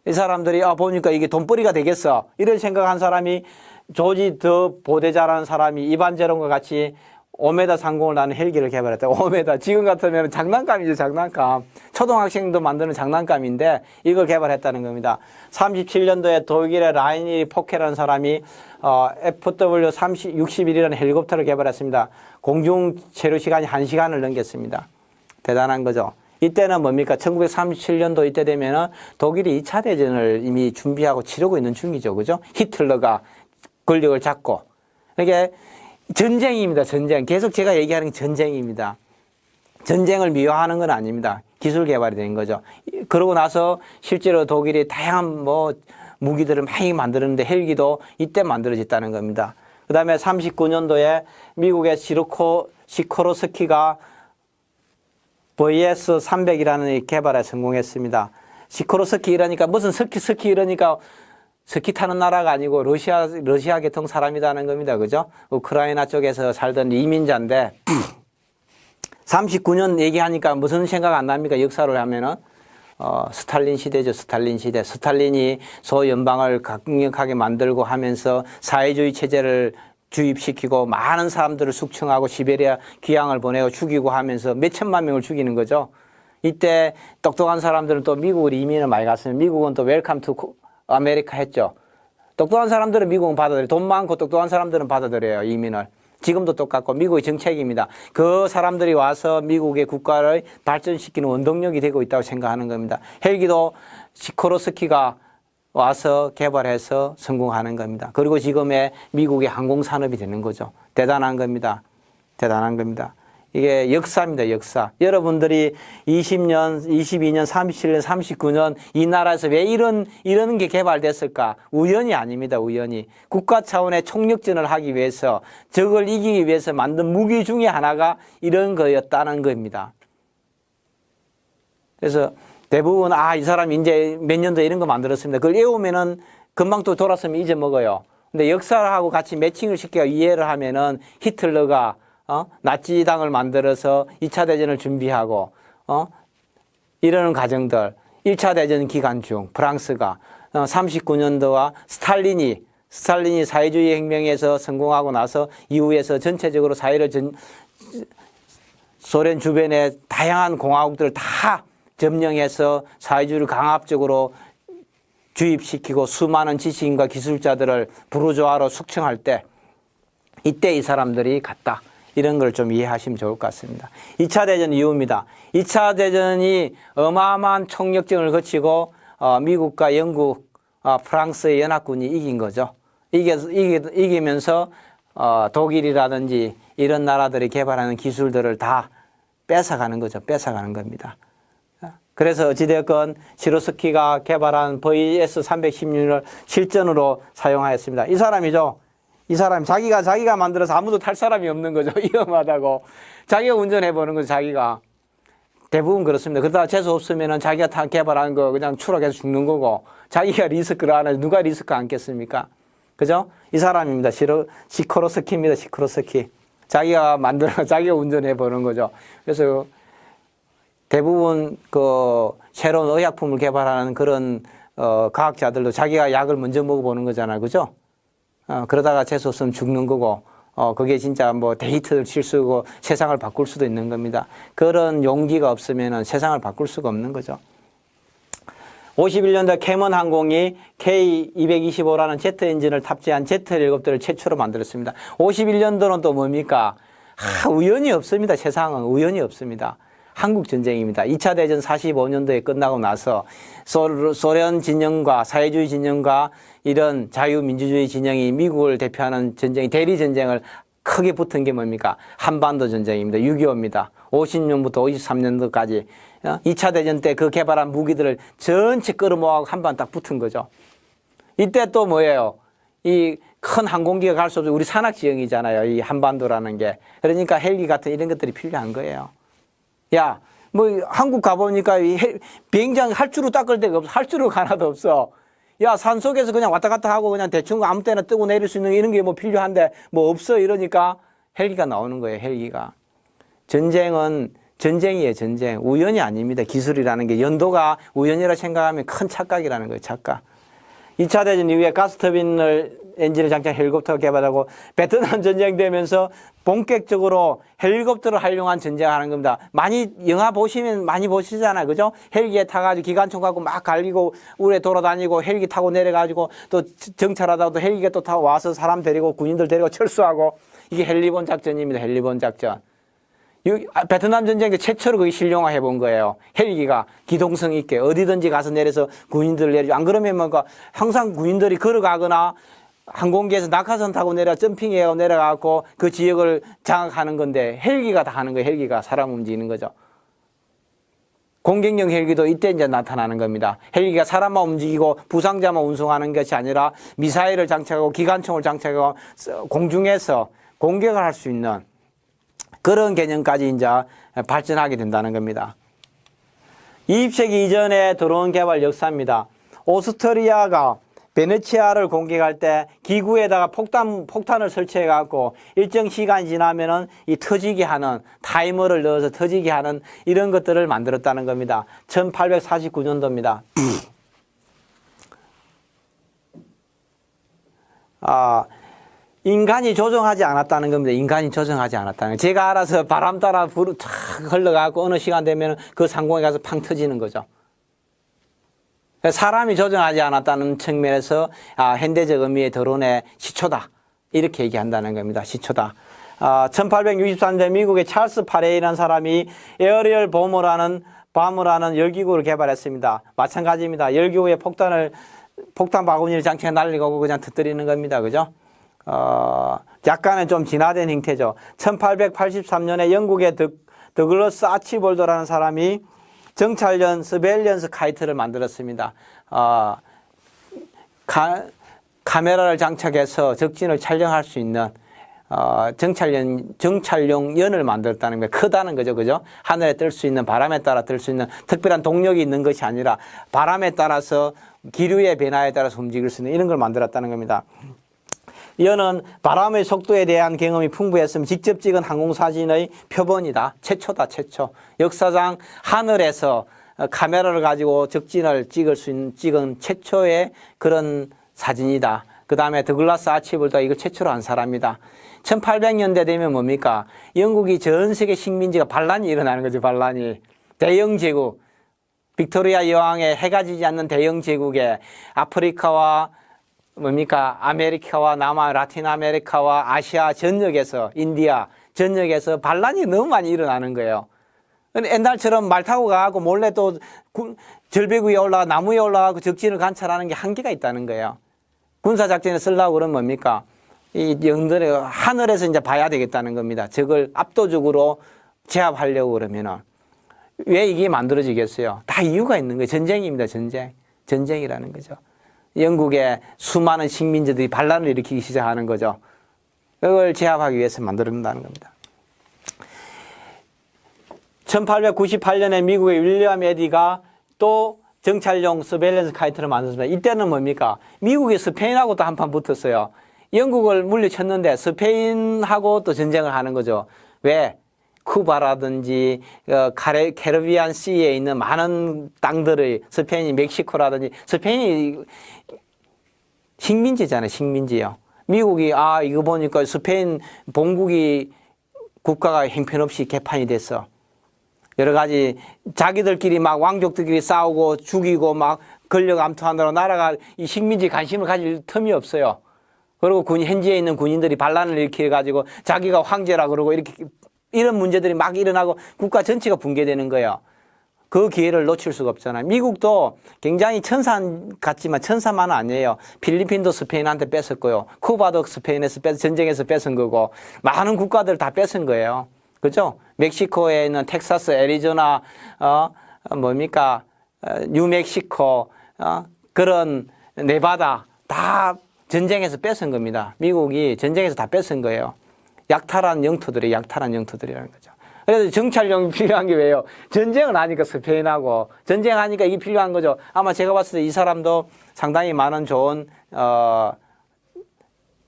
이 사람들이 보니까 이게 돈벌이가 되겠어. 이런 생각한 사람이 조지 더 보대자라는 사람이 이반제론과 같이 5m 상공을 나는 헬기를 개발했다. 5m. 지금 같으면 장난감이죠, 장난감. 초등학생도 만드는 장난감인데 이걸 개발했다는 겁니다. 37년도에 독일의 라이니 포케라는 사람이 FW-61이라는 헬리콥터를 개발했습니다. 공중 체류 시간이 1시간을 넘겼습니다. 대단한 거죠. 이때는 뭡니까? 1937년도 이때 되면은 독일이 2차 대전을 이미 준비하고 치르고 있는 중이죠. 그죠? 히틀러가 권력을 잡고. 그러니까 전쟁입니다. 전쟁. 계속 제가 얘기하는 게 전쟁입니다. 전쟁을 미화하는 건 아닙니다. 기술 개발이 된 거죠. 그러고 나서 실제로 독일이 다양한 무기들을 많이 만드는데 헬기도 이때 만들어졌다는 겁니다. 그 다음에 39년도에 미국의 시코로스키가 VS-300이라는 개발에 성공했습니다. 시코로스키 이러니까 무슨 스키 이러니까 스키 타는 나라가 아니고 러시아 계통 사람이라는 겁니다. 그죠? 우크라이나 쪽에서 살던 이민자인데 39년 얘기하니까 무슨 생각 안 납니까? 역사를 하면은 스탈린 시대죠. 스탈린 시대. 스탈린이 소연방을 강력하게 만들고 하면서 사회주의 체제를 주입시키고 많은 사람들을 숙청하고 시베리아 귀향을 보내고 죽이고 하면서 몇천만 명을 죽이는 거죠. 이때 똑똑한 사람들은 또 미국으로 이민을 많이 갔으면 미국은 또 웰컴 투 아메리카 했죠. 똑똑한 사람들은 미국은 받아들여요. 돈 많고 똑똑한 사람들은 받아들여요. 이민을. 지금도 똑같고 미국의 정책입니다. 그 사람들이 와서 미국의 국가를 발전시키는 원동력이 되고 있다고 생각하는 겁니다. 헬기도 시코로스키가 와서 개발해서 성공하는 겁니다. 그리고 지금의 미국의 항공산업이 되는 거죠. 대단한 겁니다. 대단한 겁니다. 이게 역사입니다. 역사. 여러분들이 20년, 22년, 37년, 39년 이 나라에서 왜 이런 게 개발됐을까? 우연이 아닙니다. 우연이. 국가 차원의 총력전을 하기 위해서 적을 이기기 위해서 만든 무기 중에 하나가 이런 거였다는 겁니다. 그래서 대부분 이 사람 이제 몇 년도에 이런 거 만들었습니다. 그걸 외우면은 금방 또 돌아서면 잊어먹어요. 근데 역사하고 같이 매칭을 시켜 이해를 하면은 히틀러가 나치당을 만들어서 2차 대전을 준비하고 이러는 과정들 1차 대전 기간 중 프랑스가 39년도와 스탈린이 사회주의 혁명에서 성공하고 나서 이후에서 전체적으로 사회를 소련 주변의 다양한 공화국들을 다 점령해서 사회주의를 강압적으로 주입시키고 수많은 지식인과 기술자들을 부르주아로 숙청할 때 이때 이 사람들이 갔다. 이런 걸 좀 이해하시면 좋을 것 같습니다. 2차 대전 이후입니다. 2차 대전이 어마어마한 총력전을 거치고 미국과 영국, 프랑스의 연합군이 이긴 거죠. 이기면서 독일이라든지 이런 나라들이 개발하는 기술들을 다 뺏어가는 거죠. 뺏어가는 겁니다. 그래서 어찌되었건 시로스키가 개발한 VS-316을 실전으로 사용하였습니다. 이 사람이죠. 이 사람 자기가 만들어서 아무도 탈 사람이 없는 거죠. 위험하다고. 자기가 운전해보는 거죠. 자기가. 대부분 그렇습니다. 그러다가 재수 없으면 자기가 개발한 거 그냥 추락해서 죽는 거고 자기가 리스크를 안 해서 누가 리스크 안겠습니까? 그죠? 이 사람입니다. 시코로스키입니다. 시코로스키. 자기가 자기가 운전해보는 거죠. 그래서 대부분 새로운 의약품을 개발하는 그런 과학자들도 자기가 약을 먼저 먹어보는 거잖아요. 그죠? 그러다가 재수 없으면 죽는 거고, 그게 진짜 데이트를 칠 수고 세상을 바꿀 수도 있는 겁니다. 그런 용기가 없으면 세상을 바꿀 수가 없는 거죠. 51년도 캐먼 항공이 K225라는 제트 엔진을 탑재한 제트 헬리콥터를 최초로 만들었습니다. 51년도는 또 뭡니까? 우연이 없습니다. 세상은 우연이 없습니다. 한국 전쟁입니다. 2차 대전 45년도에 끝나고 나서 소련 진영과 사회주의 진영과 이런 자유민주주의 진영이 미국을 대표하는 전쟁이 대리 전쟁을 크게 붙은 게 뭡니까? 한반도 전쟁입니다. 6.25입니다. 50년부터 53년도까지 2차 대전 때 그 개발한 무기들을 전체 끌어모아서 한반 딱 붙은 거죠. 이때 또 뭐예요? 이 큰 항공기가 갈 수 없어요. 우리 산악 지형이잖아요. 이 한반도라는 게. 그러니까 헬기 같은 이런 것들이 필요한 거예요. 야, 한국 가보니까 비행장 할주로 닦을 데가 없어. 할주로가 하나도 없어. 야, 산속에서 그냥 왔다 갔다 하고 그냥 대충 아무 때나 뜨고 내릴 수 있는 이런 게 필요한데 없어. 이러니까 헬기가 나오는 거예요. 헬기가. 전쟁은 전쟁이에요, 전쟁. 우연이 아닙니다. 기술이라는 게 연도가 우연이라 생각하면 큰 착각이라는 거예요, 착각. 2차 대전 이후에 가스터빈을 엔진을 장착한 헬리콥터가 개발하고 베트남 전쟁 되면서 본격적으로 헬리콥터를 활용한 전쟁을 하는 겁니다. 많이 영화 보시면 많이 보시잖아요. 그죠? 헬기에 타가지고 기관총 갖고 막 갈리고 우에 돌아다니고 헬기 타고 내려가지고 또 정찰하다가 또 헬기가 또 타고 와서 사람 데리고 군인들 데리고 철수하고 이게 헬리본 작전입니다. 헬리본 작전. 베트남 전쟁 때 최초로 거기 실용화해 본 거예요. 헬기가 기동성 있게 어디든지 가서 내려서 군인들을 내리죠. 안 그러면 뭔가 항상 군인들이 걸어가거나 항공기에서 낙하산 타고 점핑해서 내려가고 그 지역을 장악하는 건데 헬기가 다 하는 거예요. 헬기가 사람 움직이는 거죠. 공격용 헬기도 이때 이제 나타나는 겁니다. 헬기가 사람만 움직이고 부상자만 운송하는 것이 아니라 미사일을 장착하고 기관총을 장착하고 공중에서 공격을 할 수 있는 그런 개념까지 이제 발전하게 된다는 겁니다. 20세기 이전에 드론 개발 역사입니다. 오스트리아가 베네치아를 공격할 때 기구에다가 폭탄을 설치해 갖고 일정 시간이 지나면은 이 터지게 하는 타이머를 넣어서 터지게 하는 이런 것들을 만들었다는 겁니다. 1849년도입니다. 인간이 조정하지 않았다는 겁니다. 인간이 조정하지 않았다는 거예요. 제가 알아서 바람 따라 불을 쫙 흘러가고 어느 시간 되면 그 상공에 가서 팡 터지는 거죠. 사람이 조정하지 않았다는 측면에서 현대적 의미의 드론의 시초다. 이렇게 얘기한다는 겁니다. 시초다. 1863년에 미국의 찰스 파레이라는 사람이 에어리얼 봄이라는 열기구를 개발했습니다. 마찬가지입니다. 열기구에 폭탄 바구니를 장착해 날리고 그냥 터뜨리는 겁니다. 그죠? 약간은 좀 진화된 형태죠. 1883년에 영국의 더글러스 아치볼더라는 사람이 정찰용 서베일런스 카이트를 만들었습니다. 카메라를 장착해서 적진을 촬영할 수 있는 정찰용 연을 만들었다는 거예요. 크다는 거죠. 그죠? 하늘에 뜰 수 있는, 바람에 따라 뜰 수 있는 특별한 동력이 있는 것이 아니라 바람에 따라서 기류의 변화에 따라서 움직일 수 있는 이런 걸 만들었다는 겁니다. 연은 바람의 속도에 대한 경험이 풍부했으면 직접 찍은 항공사진의 표본이다. 최초다, 최초. 역사상 하늘에서 카메라를 가지고 적진을 찍은 최초의 그런 사진이다. 그 다음에 더글라스 아치볼더 이걸 최초로 한 사람이다. 1800년대 되면 뭡니까? 영국이 전 세계 식민지가 반란이 일어나는 거죠, 반란이. 대영 제국. 빅토리아 여왕의 해가 지지 않는 대영 제국에 아프리카와 아메리카와 라틴 아메리카와 아시아 전역에서, 인디아 전역에서 반란이 너무 많이 일어나는 거예요. 옛날처럼 말 타고 가고 몰래 또 절벽 위에 나무 위에 올라가고 적진을 관찰하는 게 한계가 있다는 거예요. 군사작전에 쓰려고 그러면 뭡니까? 이 영들의 하늘에서 이제 봐야 되겠다는 겁니다. 적을 압도적으로 제압하려고 그러면은. 왜 이게 만들어지겠어요? 다 이유가 있는 거예요. 전쟁입니다, 전쟁. 전쟁이라는 거죠. 영국의 수많은 식민지들이 반란을 일으키기 시작하는 거죠. 그걸 제압하기 위해서 만들어낸다는 겁니다. 1898년에 미국의 윌리엄 에디가 또 정찰용 서베일런스 카이트를 만들었습니다. 이때는 뭡니까? 미국이 스페인하고 또 한판 붙었어요. 영국을 물리쳤는데 스페인하고 또 전쟁을 하는 거죠. 왜? 쿠바라든지 캐리비안 시에 있는 많은 땅들의 스페인이 멕시코라든지 스페인이 식민지잖아요. 식민지요. 미국이 이거 보니까 스페인 본국이 국가가 형편없이 개판이 됐어. 여러 가지 자기들끼리 막 왕족들끼리 싸우고 죽이고 막 권력 암투하느라 나라가 이 식민지 관심을 가질 틈이 없어요. 그리고 현지에 있는 군인들이 반란을 일으켜가지고 자기가 황제라 그러고 이런 문제들이 막 일어나고 국가 전체가 붕괴되는 거예요. 그 기회를 놓칠 수가 없잖아요. 미국도 굉장히 천사 같지만 천사만은 아니에요. 필리핀도 스페인한테 뺐었고요. 쿠바도 스페인에서 전쟁에서 뺏은 거고 많은 국가들 다 뺏은 거예요. 그죠? 멕시코에 있는 텍사스, 애리조나, 뉴멕시코, 그런 네바다 다 전쟁에서 뺏은 겁니다. 미국이 전쟁에서 다 뺏은 거예요. 약탈한 영토들이라는 거죠. 그래서 정찰용이 필요한 게 왜요? 전쟁을 하니까 스페인하고 전쟁하니까 이게 필요한 거죠. 아마 제가 봤을 때 이 사람도 상당히 많은 좋은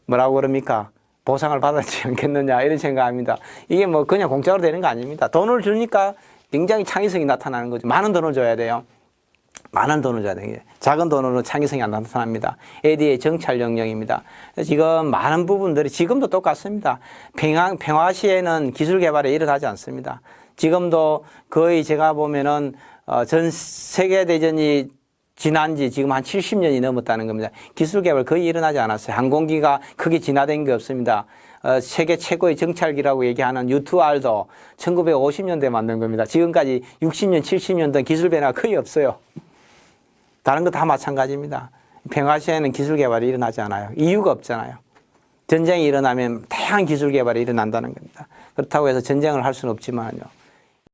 뭐라고 그럽니까? 보상을 받았지 않겠느냐 이런 생각합니다. 이게 뭐 그냥 공짜로 되는 거 아닙니다. 돈을 주니까 굉장히 창의성이 나타나는 거죠. 많은 돈을 줘야 돼요. 많은 돈을 줘야 돼요. 작은 돈으로 창의성이 안 나타납니다. ADA 정찰 영역입니다. 지금 많은 부분들이 지금도 똑같습니다. 평화시에는 기술 개발이 일어나지 않습니다. 지금도 거의 제가 보면은 전 세계 대전이 지난 지 지금 한 70년이 넘었다는 겁니다. 기술 개발 거의 일어나지 않았어요. 항공기가 크게 진화된 게 없습니다. 세계 최고의 정찰기라고 얘기하는 U2R도 1950년대에 만든 겁니다. 지금까지 60년, 70년 된 기술 변화가 거의 없어요. 다른 거 다 마찬가지입니다. 평화시에는 기술 개발이 일어나지 않아요. 이유가 없잖아요. 전쟁이 일어나면 다양한 기술 개발이 일어난다는 겁니다. 그렇다고 해서 전쟁을 할 수는 없지만요.